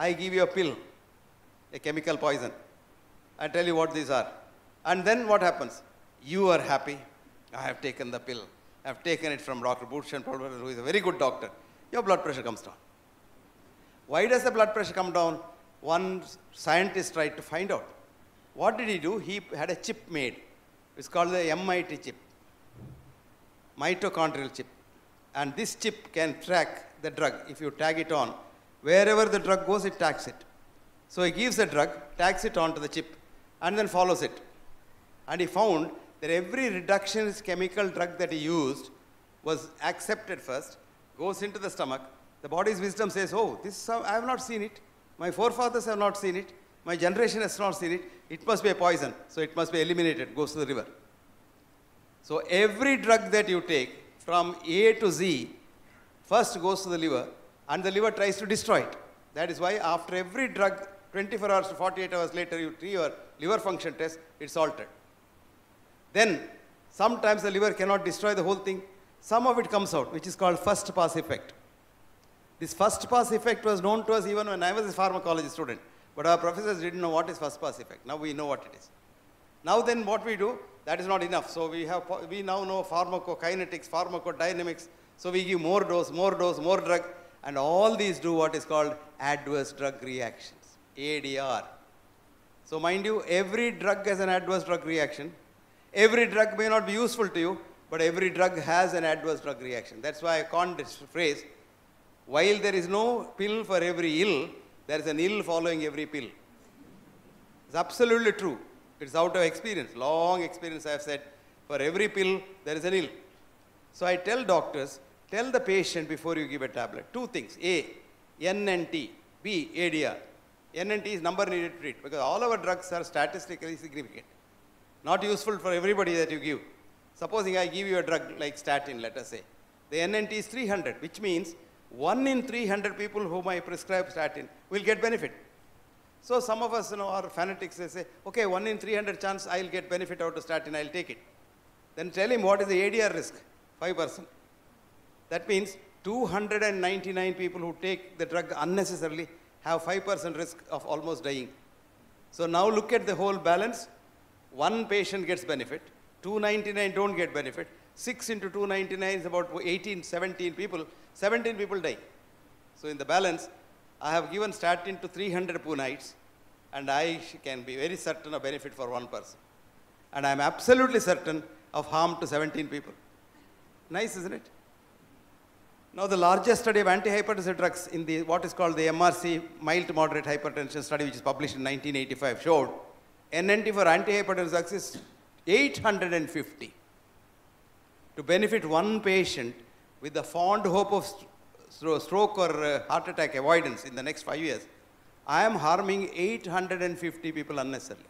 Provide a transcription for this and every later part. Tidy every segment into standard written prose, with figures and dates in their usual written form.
I give you a pill, a chemical poison. I tell you what these are. And then what happens? You are happy. I have taken the pill. I have taken it from Dr. Bhushan, who is a very good doctor. Your blood pressure comes down. Why does the blood pressure come down? One scientist tried to find out. What did he do? He had a chip made. It's called the MIT chip, mitochondrial chip. And this chip can track the drug. If you tag it on, wherever the drug goes, it tags it. So he gives the drug, tags it onto the chip, and then follows it. And he found that every reductionist chemical drug that he used was accepted first, goes into the stomach. The body's wisdom says, oh, this I have not seen it. My forefathers have not seen it. My generation has not seen it. It must be a poison. So it must be eliminated, goes to the river. So every drug that you take from A to Z first goes to the liver, and the liver tries to destroy it. That is why after every drug, 24 hours to 48 hours later, you do your liver function test, it's altered. Then sometimes the liver cannot destroy the whole thing. Some of it comes out, which is called first pass effect. This first pass effect was known to us even when I was a pharmacology student. But our professors didn't know what is first pass effect. Now we know what it is. Now then what we do, that is not enough. So we now know pharmacokinetics, pharmacodynamics. So we give more dose, more drug. And all these do what is called adverse drug reactions, ADR. So mind you, every drug has an adverse drug reaction. Every drug may not be useful to you, but every drug has an adverse drug reaction. That's why I coined this phrase, while there is no pill for every ill, there is an ill following every pill. It's absolutely true. It's out of experience, long experience I have said, for every pill there is an ill. So I tell doctors, tell the patient before you give a tablet, two things, A, NNT, B, ADR. NNT is number needed to treat, because all our drugs are statistically significant. Not useful for everybody that you give. Supposing I give you a drug like statin, let us say. The NNT is 300, which means 1 in 300 people whom I prescribe statin will get benefit. So some of us, are fanatics, they say, okay, 1 in 300 chance I'll get benefit out of statin, I'll take it. Then tell him what is the ADR risk, 5%. That means 299 people who take the drug unnecessarily have 5% risk of almost dying. So now look at the whole balance. 1 patient gets benefit, 299 don't get benefit. 6 into 299 is about 18, 17 people. 17 people die. So in the balance, I have given statin to 300 Punites, and I can be very certain of benefit for 1 person. And I am absolutely certain of harm to 17 people. Nice, isn't it? Now the largest study of antihypertensive drugs in the what is called the MRC, mild to moderate hypertension study, which is published in 1985, showed NNT for antihypertensive drugs is 850. To benefit 1 patient with the fond hope of stroke or heart attack avoidance in the next 5 years, I am harming 850 people unnecessarily.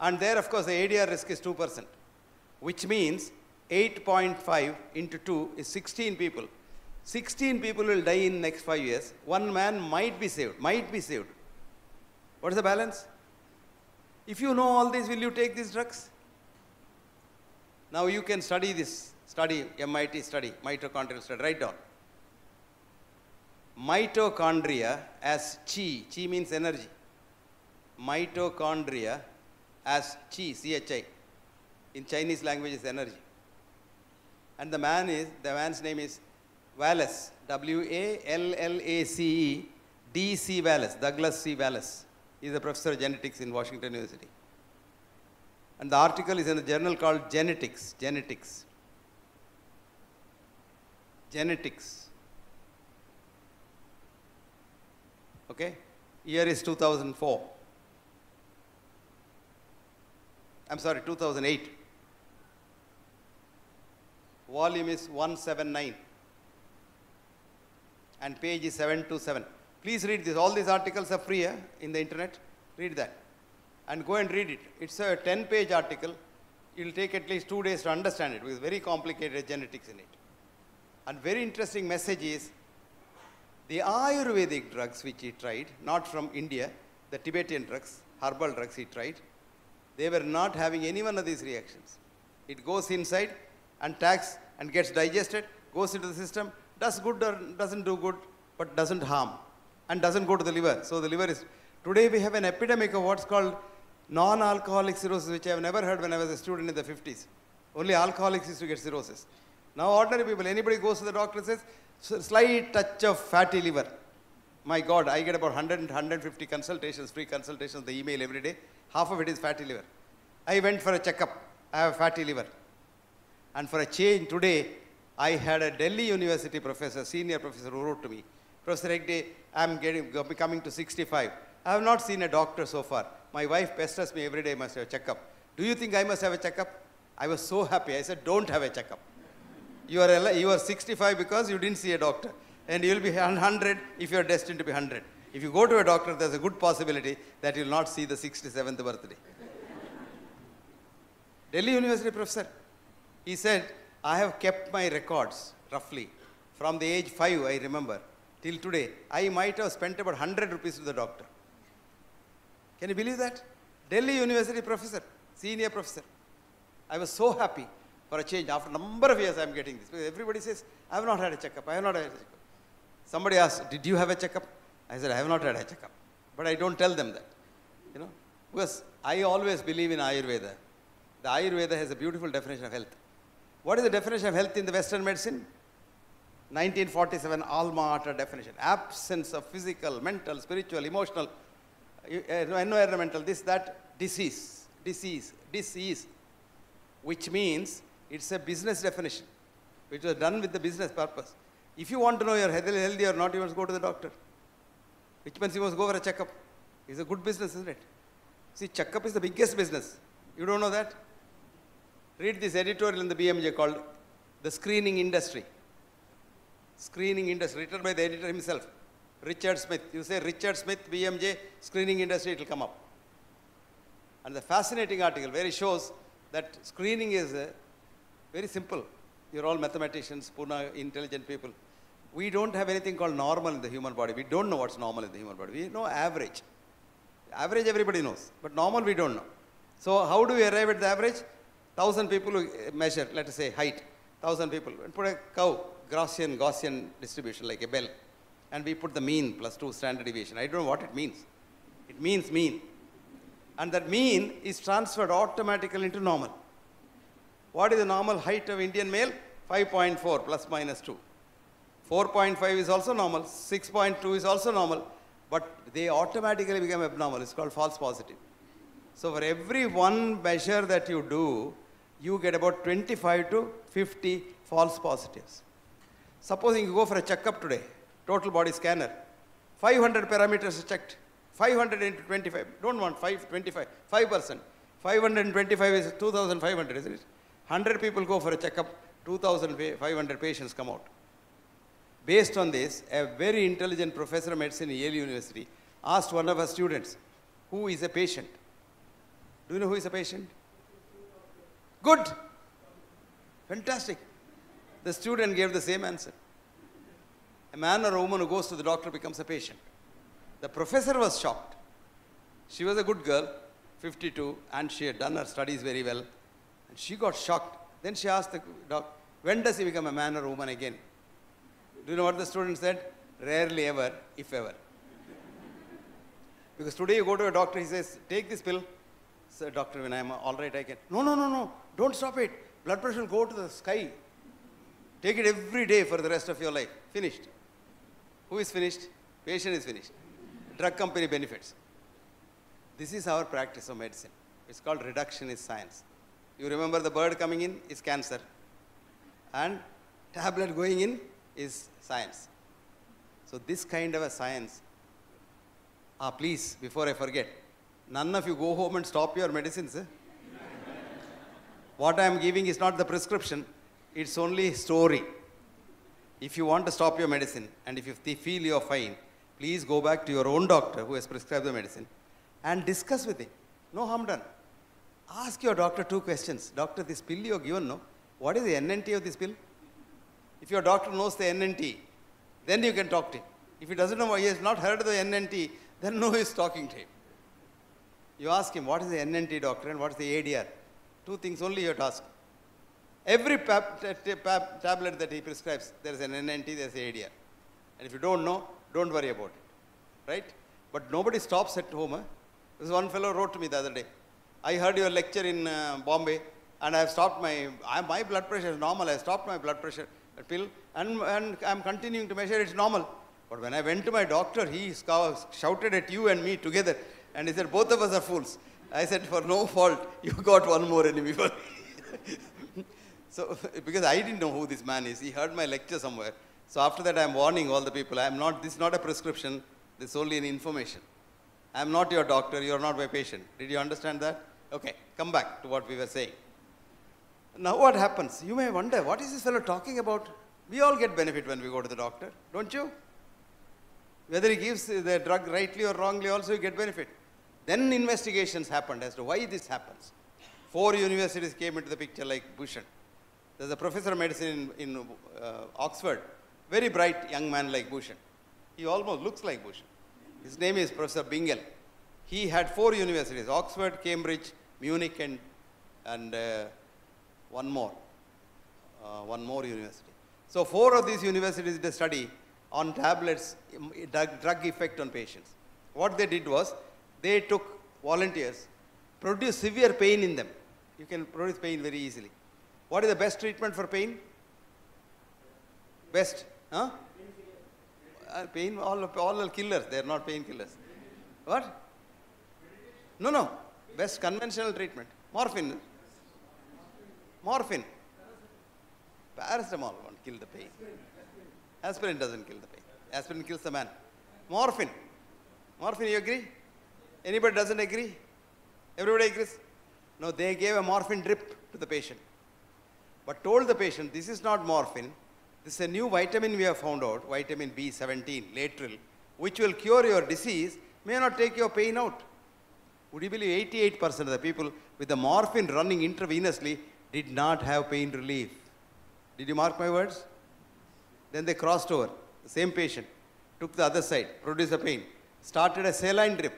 And there, of course, the ADR risk is 2%, which means 8.5 into 2 is 16 people. 16 people will die in the next 5 years. 1 man might be saved, What is the balance? If you know all this, will you take these drugs? Now you can study this, MIT study, mitochondrial study, write down. Mitochondria as chi, chi means energy. Mitochondria as chi, CHI, in Chinese language is energy. And the man's name is Wallace, W-A-L-L-A-C-E, D.C. Wallace, Douglas C. Wallace. He is a professor of genetics in Washington University. And the article is in a journal called Genetics. Okay? Year is 2004. I'm sorry, 2008. Volume is 179. And page is 727. Please read this. All these articles are free in the internet. Read that. And go and read it. It's a 10-page article. It will take at least 2 days to understand it because very complicated genetics in it. And very interesting message is the Ayurvedic drugs which he tried, not from India, the Tibetan drugs, herbal drugs he tried, they were not having any one of these reactions. It goes inside and tags and gets digested, goes into the system, does good or doesn't do good, but doesn't harm. and doesn't go to the liver. So the liver is, today we have an epidemic of what's called non-alcoholic cirrhosis, which I have never heard when I was a student in the 50s. Only alcoholics used to get cirrhosis. Now ordinary people, anybody goes to the doctor and says, slight touch of fatty liver. My God, I get about 100 and 150 consultations, free consultations, the email every day. Half of it is fatty liver. I went for a checkup. I have fatty liver. And for a change today, I had a Delhi University professor, senior professor, who wrote to me, Professor Hegde, I'm coming to 65. I have not seen a doctor so far. My wife pesters me every day, I must have a checkup. Do you think I must have a checkup? I was so happy. I said, don't have a checkup. You are 65 because you didn't see a doctor. And you will be 100 if you are destined to be 100. If you go to a doctor, there's a good possibility that you will not see the 67th birthday. Delhi University professor, he said, I have kept my records, roughly, from the age 5, I remember, till today. I might have spent about 100 rupees to the doctor. Can you believe that? Delhi University professor, senior professor. I was so happy for a change. After a number of years, I am getting this. Everybody says, I have not had a checkup. I have not had a checkup. Somebody asked, did you have a checkup? I said, I have not had a checkup. But I don't tell them that. You know, because I always believe in Ayurveda. The Ayurveda has a beautiful definition of health. What is the definition of health in the Western medicine? 1947 alma mater definition. Absence of physical, mental, spiritual, emotional, environmental, this, that, disease, which means it's a business definition, which was done with the business purpose. If you want to know you're healthy or not, you must go to the doctor. Which means you must go for a checkup. It's a good business, isn't it? See, checkup is the biggest business. You don't know that? Read this editorial in the BMJ called The Screening Industry. Screening Industry, written by the editor himself, Richard Smith. You say Richard Smith, BMJ, Screening Industry, it will come up. And the fascinating article where he shows that screening is very simple. You're all mathematicians, Pune, intelligent people. We don't have anything called normal in the human body. We don't know what's normal in the human body. We know average. Average everybody knows, but normal we don't know. So how do we arrive at the average? 1,000 people who measure, let us say height, 1,000 people, and put a cow, Gaussian distribution like a bell, and we put the mean plus 2 standard deviation. I don't know what it means. It means mean. And that mean is transferred automatically into normal. What is the normal height of Indian male? 5.4 plus minus 2. 4.5 is also normal, 6.2 is also normal, but they automatically become abnormal. It's called false positive. So for every one measure that you do, you get about 25 to 50 false positives. Supposing you go for a checkup today, total body scanner, 500 parameters are checked. 500 into 25, don't want 25, 5%. 525 is 2,500, isn't it? 100 people go for a checkup, 2,500 patients come out. Based on this, a very intelligent professor of medicine in Yale University asked one of her students, who is a patient? Do you know who is a patient? Good. Fantastic. The student gave the same answer. A man or a woman who goes to the doctor becomes a patient. The professor was shocked. She was a good girl, 52, and she had done her studies very well. And she got shocked. Then she asked the doctor, when does he become a man or a woman again? Do you know what the student said? Rarely ever, if ever. Because today you go to a doctor, he says, take this pill. Sir, doctor, when I'm all right, I can. No. Don't stop it. Blood pressure will go to the sky. Take it every day for the rest of your life. Finished. Who is finished? Patient is finished. Drug company benefits. This is our practice of medicine. It's called reductionist science. You remember the bird coming in is cancer. And tablet going in is science. So this kind of a science, please, before I forget, none of you go home and stop your medicines. What I am giving is not the prescription, it's only story. If you want to stop your medicine and if you feel you are fine, please go back to your own doctor who has prescribed the medicine and discuss with him. No harm done. Ask your doctor 2 questions. Doctor, this pill you have given, no? What is the NNT of this pill? If your doctor knows the NNT, then you can talk to him. If he doesn't know, he has not heard of the NNT, then no use talking to him. You ask him, what is the NNT, doctor, and what is the ADR? 2 things only you have to ask. Every tablet that he prescribes, there is an NNT, there is an ADR. And if you don't know, don't worry about it. right? But nobody stops at home. Huh? This one fellow wrote to me the other day. I heard your lecture in Bombay, and I have stopped my blood pressure is normal. I stopped my blood pressure pill, and I'm continuing to measure it's normal. But when I went to my doctor, he shouted at you and me together, and he said, both of us are fools. I said, for no fault, you got one more enemy for me. So, because I didn't know who this man is, he heard my lecture somewhere. So after that, I'm warning all the people, this is not a prescription, this is only an information. I'm not your doctor, you're not my patient. Did you understand that? Okay, come back to what we were saying. Now what happens? You may wonder, what is this fellow talking about? We all get benefit when we go to the doctor, don't you? Whether he gives the drug rightly or wrongly, also you get benefit. Then investigations happened as to why this happens. 4 universities came into the picture like Bhushan. There's a professor of medicine in Oxford, very bright young man like Bhushan. He almost looks like Bhushan. His name is Professor Bingal. He had 4 universities, Oxford, Cambridge, Munich, and one more university. So 4 of these universities did a study on tablets, drug effect on patients. What they did was, they took volunteers, produced severe pain in them. You can produce pain very easily. What is the best treatment for pain? Best? Huh? Pain, all are killers. They are not painkillers. What? No. Best conventional treatment. Morphine. Morphine. Paracetamol won't kill the pain. Aspirin doesn't kill the pain. Aspirin kills the man. Morphine. Morphine, you agree? Anybody doesn't agree? Everybody agrees? No, they gave a morphine drip to the patient. But told the patient, this is not morphine. This is a new vitamin we have found out, vitamin B17, lateral, which will cure your disease, may not take your pain out. Would you believe 88% of the people with the morphine running intravenously did not have pain relief? Did you mark my words? Then they crossed over, the same patient, took the other side, produced the pain, started a saline drip,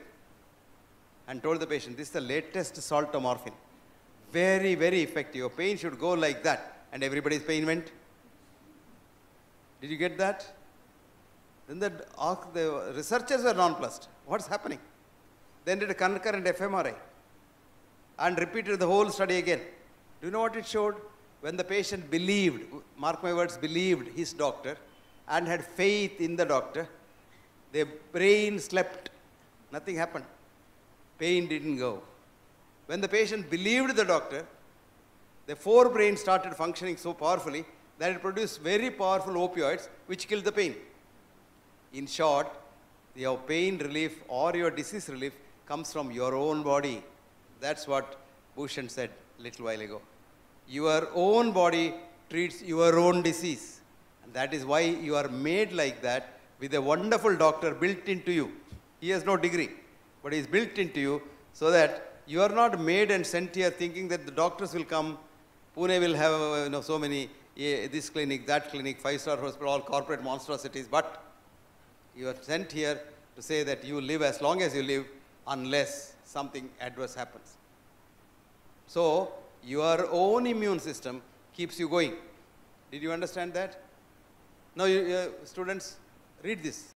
and told the patient, this is the latest salt of morphine. Very, very effective. Your pain should go like that. And everybody's pain went. Did you get that? Then the researchers were nonplussed. What's happening? Then did a concurrent fMRI and repeated the whole study again. Do you know what it showed? When the patient believed, mark my words, believed his doctor and had faith in the doctor, the brain slept. Nothing happened. Pain didn't go. When the patient believed the doctor, the forebrain started functioning so powerfully that it produced very powerful opioids which killed the pain. In short, your pain relief or your disease relief comes from your own body. That's what Bhushan said a little while ago. Your own body treats your own disease. And that is why you are made like that with a wonderful doctor built into you. He has no degree, but he is built into you so that you are not made and sent here thinking that the doctors will come, Pune will have so many, this clinic, that clinic, 5-star hospital, all corporate monstrosities, but you are sent here to say that you live as long as you live unless something adverse happens. So, your own immune system keeps you going. Did you understand that? Now, students, read this.